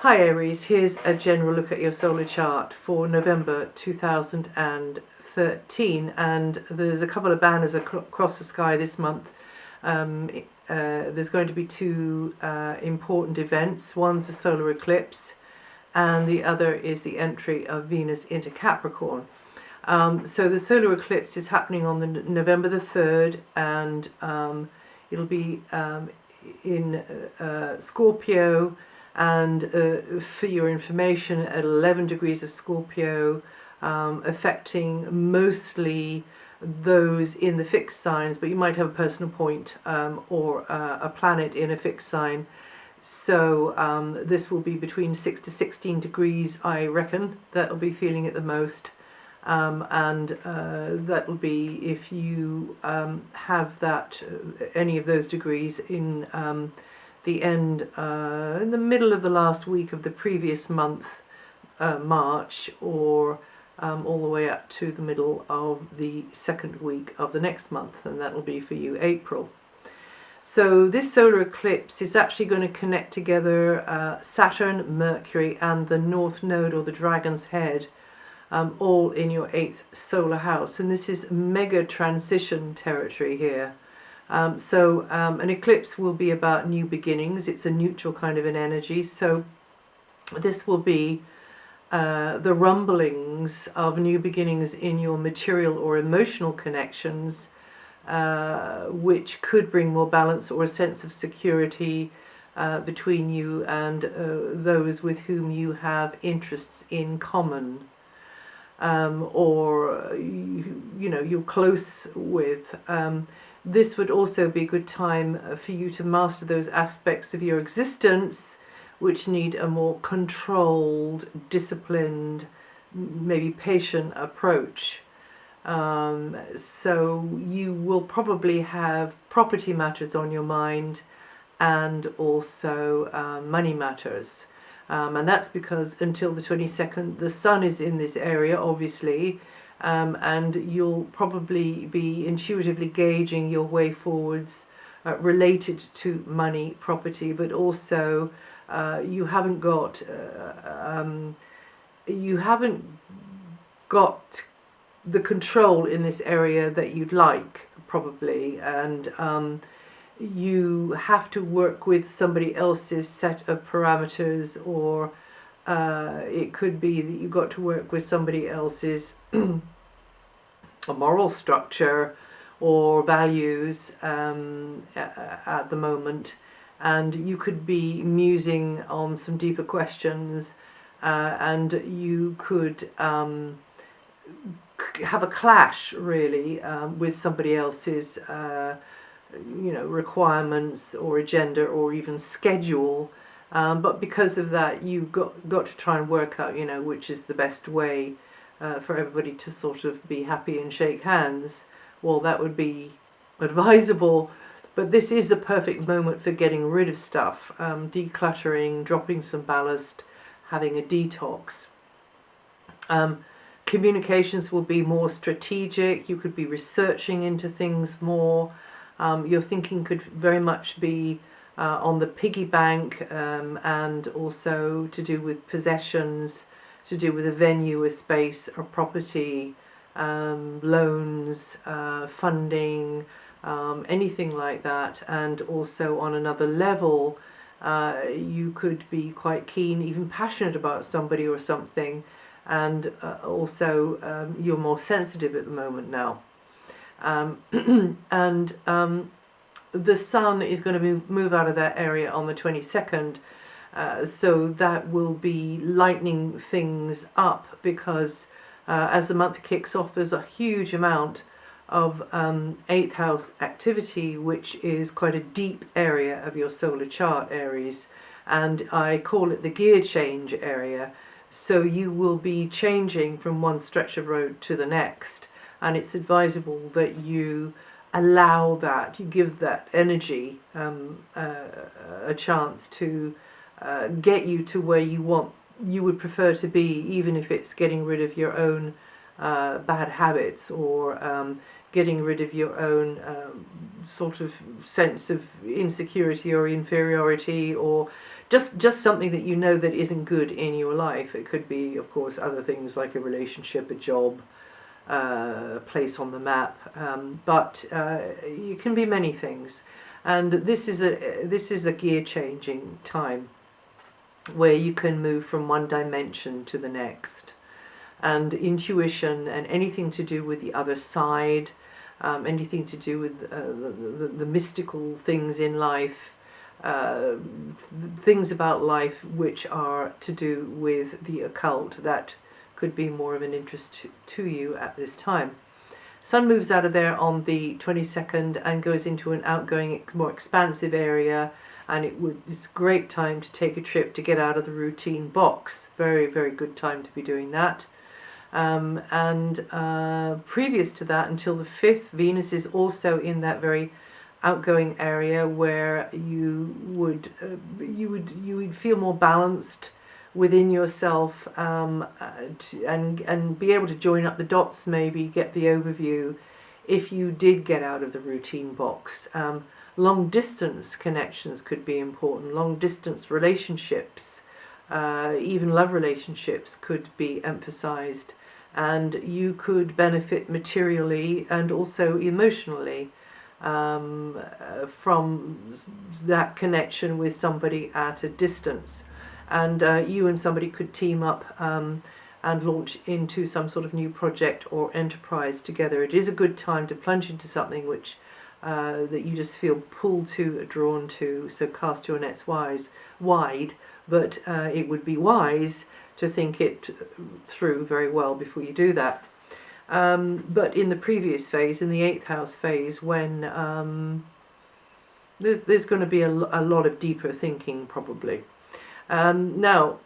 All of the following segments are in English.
Hi Aries, here's a general look at your solar chart for November 2013, and there's a couple of banners across the sky this month. There's going to be two important events. One's a solar eclipse and the other is the entry of Venus into Capricorn. So the solar eclipse is happening on November the 3rd, and it'll be in Scorpio, and for your information, at 11 degrees of Scorpio, affecting mostly those in the fixed signs, but you might have a personal point or a planet in a fixed sign. So this will be between 6 to 16 degrees, I reckon, that will be feeling it the most. And that will be if you have that any of those degrees in the end, in the middle of the last week of the previous month, March, or all the way up to the middle of the second week of the next month, and that will be for you April. So this solar eclipse is actually going to connect together Saturn, Mercury, and the North Node, or the Dragon's Head, all in your 8th solar house, and this is mega transition territory here. So an eclipse will be about new beginnings. It's a neutral kind of an energy, so this will be the rumblings of new beginnings in your material or emotional connections, which could bring more balance or a sense of security between you and those with whom you have interests in common, or you're close with. This would also be a good time for you to master those aspects of your existence which need a more controlled, disciplined, maybe patient approach. So you will probably have property matters on your mind, and also money matters. And that's because until the 22nd, the sun is in this area, obviously, and you'll probably be intuitively gauging your way forwards related to money, property, but also you haven't got the control in this area that you'd like, probably, and you have to work with somebody else's set of parameters, or it could be that you've got to work with somebody else's a moral structure or values at the moment, and you could be musing on some deeper questions, and you could have a clash, really, with somebody else's requirements or agenda or even schedule, but because of that you've got to try and work out which is the best way for everybody to sort of be happy and shake hands. Well, that would be advisable, but this is the perfect moment for getting rid of stuff, decluttering, dropping some ballast, having a detox. Communications will be more strategic. You could be researching into things more. Your thinking could very much be on the piggy bank, and also to do with possessions, to do with a venue, a space, or property, loans, funding, anything like that. And also on another level, you could be quite keen, even passionate about somebody or something, and also you're more sensitive at the moment now. And the sun is going to move out of that area on the 22nd, so that will be lightening things up, because as the month kicks off, there's a huge amount of 8th house activity, which is quite a deep area of your solar chart, Aries, and I call it the gear change area. So you will be changing from one stretch of road to the next, and it's advisable that you allow that, you give that energy a chance to get you to where you would prefer to be, even if it's getting rid of your own bad habits, or getting rid of your own sort of sense of insecurity or inferiority, or just something that you know that isn't good in your life. It could be, of course, other things like a relationship, a job, place on the map, but it can be many things. And this is a gear changing time where you can move from one dimension to the next. And intuition and anything to do with the other side, anything to do with the mystical things in life, things about life which are to do with the occult, that could be more of an interest to you at this time. Sun moves out of there on the 22nd and goes into an outgoing, more expansive area, and it's a great time to take a trip to get out of the routine box. Very, very good time to be doing that. Previous to that, until the 5th, Venus is also in that very outgoing area where you would feel more balanced within yourself, and be able to join up the dots, maybe get the overview if you did get out of the routine box. Long distance connections could be important. Long distance relationships, even love relationships, could be emphasized, and you could benefit materially and also emotionally from that connection with somebody at a distance. And you and somebody could team up and launch into some sort of new project or enterprise together. It is a good time to plunge into something which that you just feel pulled to, drawn to, so cast your nets wide, but it would be wise to think it through very well before you do that. But in the previous phase, in the 8th house phase, when there's going to be a lot of deeper thinking probably. Now,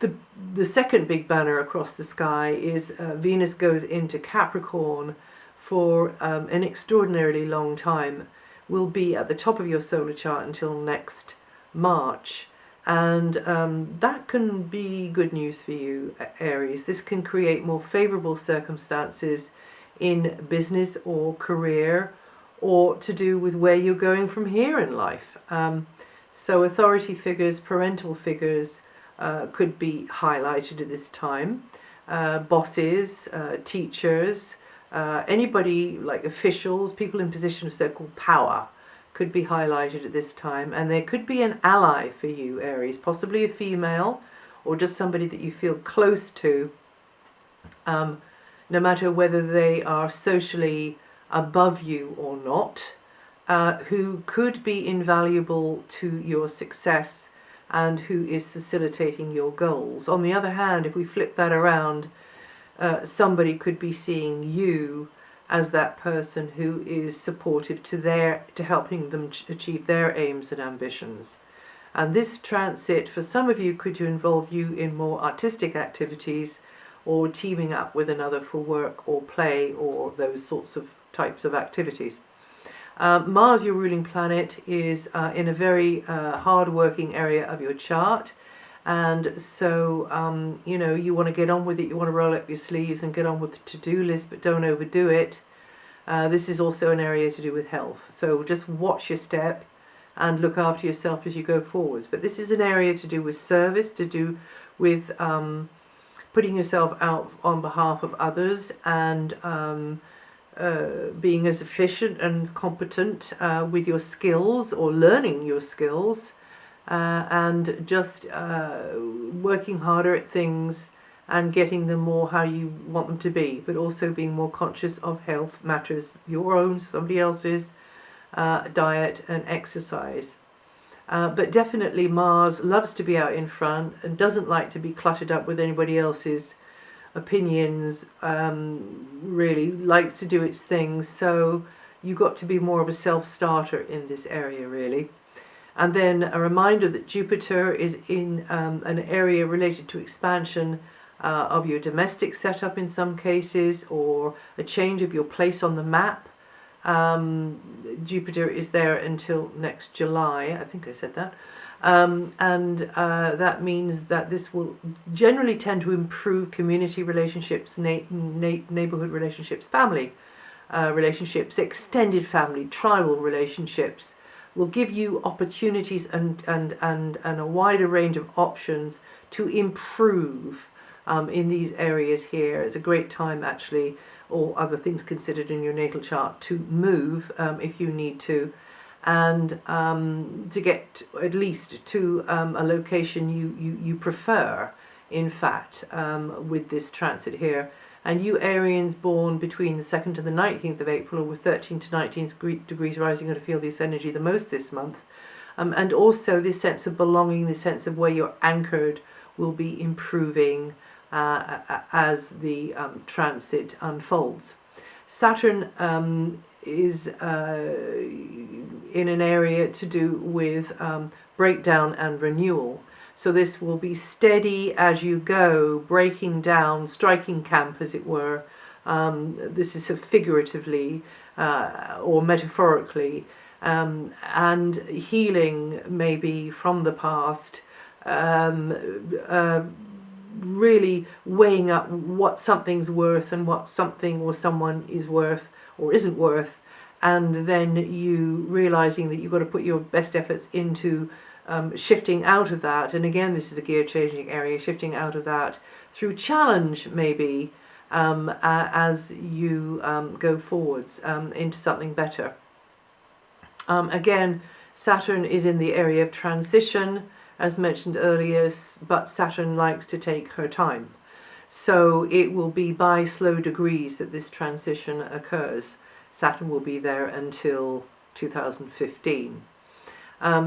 the second big banner across the sky is Venus goes into Capricorn for an extraordinarily long time. Will be at the top of your solar chart until next March. And that can be good news for you, Aries. This can create more favorable circumstances in business or career, or to do with where you're going from here in life. So authority figures, parental figures could be highlighted at this time. Bosses, teachers, anybody like officials, people in position of so-called power could be highlighted at this time. And there could be an ally for you, Aries, possibly a female or just somebody that you feel close to, no matter whether they are socially above you or not, who could be invaluable to your success and who is facilitating your goals. On the other hand, if we flip that around, somebody could be seeing you as that person who is supportive to helping them achieve their aims and ambitions. And this transit for some of you could involve you in more artistic activities, or teaming up with another for work or play, or those sorts of types of activities. Mars, your ruling planet, is in a very hard-working area of your chart, and so you want to get on with it. You want to roll up your sleeves and get on with the to-do list, but don't overdo it. This is also an area to do with health, so just watch your step and look after yourself as you go forwards. But this is an area to do with service, to do with putting yourself out on behalf of others, and being as efficient and competent with your skills, or learning your skills, and just working harder at things and getting them more how you want them to be, but also being more conscious of health matters, your own, somebody else's, diet and exercise. But definitely Mars loves to be out in front and doesn't like to be cluttered up with anybody else's opinions, really likes to do its things, so you've got to be more of a self-starter in this area, really. And then a reminder that Jupiter is in an area related to expansion of your domestic setup in some cases, or a change of your place on the map. Jupiter is there until next July, I think I said that. That means that this will generally tend to improve community relationships, neighborhood relationships, family relationships, extended family, tribal relationships, will give you opportunities and a wider range of options to improve in these areas here. It's a great time actually, all other things considered in your natal chart, to move if you need to, and to get at least to a location you prefer, in fact, with this transit here. And you Arians born between the 2nd to the 19th of April, or with 13 to 19 degrees rising, are going to feel this energy the most this month. And also this sense of belonging, this sense of where you're anchored, will be improving as the transit unfolds. Saturn is in an area to do with breakdown and renewal. So this will be steady as you go, breaking down, striking camp, as it were. This is figuratively or metaphorically, and healing maybe from the past, really weighing up what something's worth and what something or someone is worth or isn't worth, and then you realizing that you've got to put your best efforts into shifting out of that. And again, this is a gear changing area, shifting out of that through challenge maybe, as you go forwards into something better. Again, Saturn is in the area of transition, as mentioned earlier, but Saturn likes to take her time. So it will be by slow degrees that this transition occurs. Saturn will be there until 2015.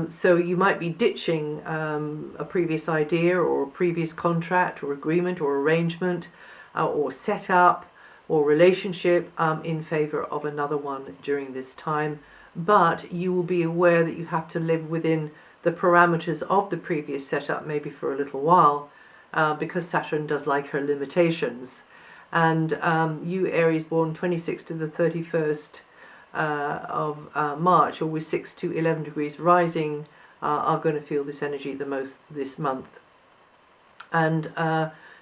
So you might be ditching a previous idea or a previous contract or agreement or arrangement or setup or relationship in favor of another one during this time. But you will be aware that you have to live within the parameters of the previous setup, maybe for a little while, because Saturn does like her limitations. And you Aries born 26th to the 31st of March, or with 6 to 11 degrees rising, are going to feel this energy the most this month. And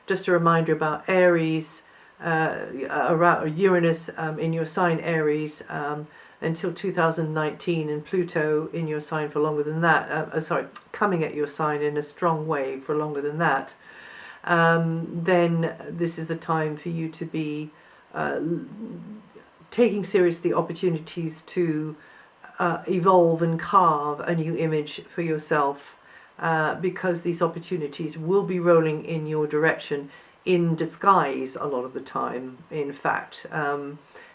just a reminder about Aries, around Uranus in your sign Aries until 2019, and Pluto in your sign for longer than that, coming at your sign in a strong way for longer than that, then this is the time for you to be taking seriously opportunities to evolve and carve a new image for yourself, because these opportunities will be rolling in your direction in disguise a lot of the time, in fact.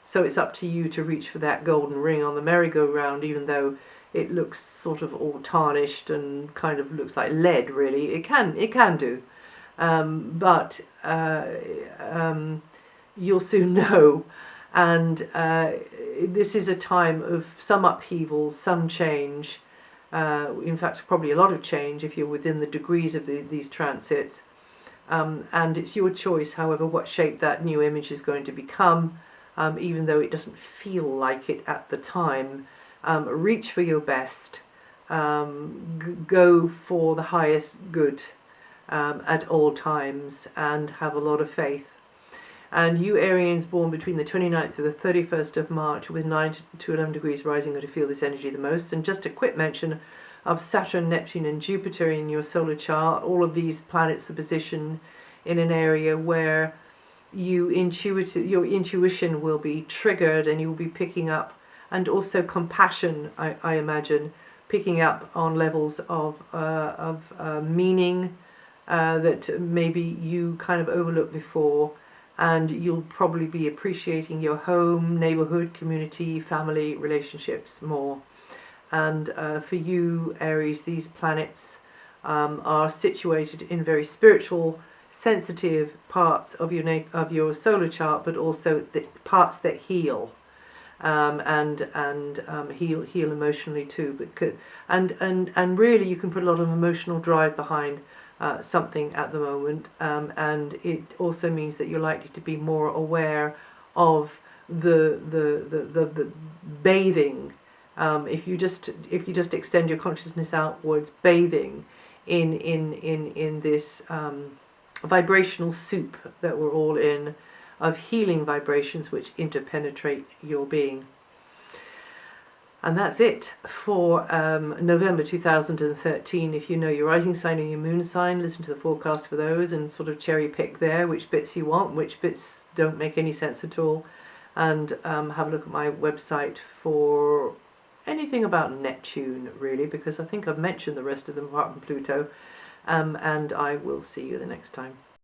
So it's up to you to reach for that golden ring on the merry-go-round, even though it looks sort of all tarnished and kind of looks like lead, really. It can do. But you'll soon know. And this is a time of some upheaval, some change. In fact, probably a lot of change if you're within the degrees of these transits. And it's your choice, however, what shape that new image is going to become, even though it doesn't feel like it at the time. Reach for your best. Go for the highest good at all times, and have a lot of faith. And you Arians born between the 29th to the 31st of March, with 9 to 11 degrees rising, are going to feel this energy the most. And just a quick mention of Saturn, Neptune and Jupiter in your solar chart. All of these planets are positioned in an area where your intuition will be triggered, and you will be picking up, and also compassion, I imagine, picking up on levels of meaning that maybe you kind of overlooked before. And you'll probably be appreciating your home, neighborhood, community, family, relationships more. And for you, Aries, these planets are situated in very spiritual, sensitive parts of your solar chart, but also the parts that heal, and heal emotionally too. But and really, you can put a lot of emotional drive behind something at the moment, and it also means that you're likely to be more aware of the bathing. If you just extend your consciousness outwards, bathing in this vibrational soup that we're all in, of healing vibrations which interpenetrate your being. And that's it for November 2013. If you know your rising sign and your moon sign, listen to the forecast for those and sort of cherry pick there which bits you want, which bits don't make any sense at all. And have a look at my website for anything about Neptune, really, because I think I've mentioned the rest of them apart from Pluto. And I will see you the next time.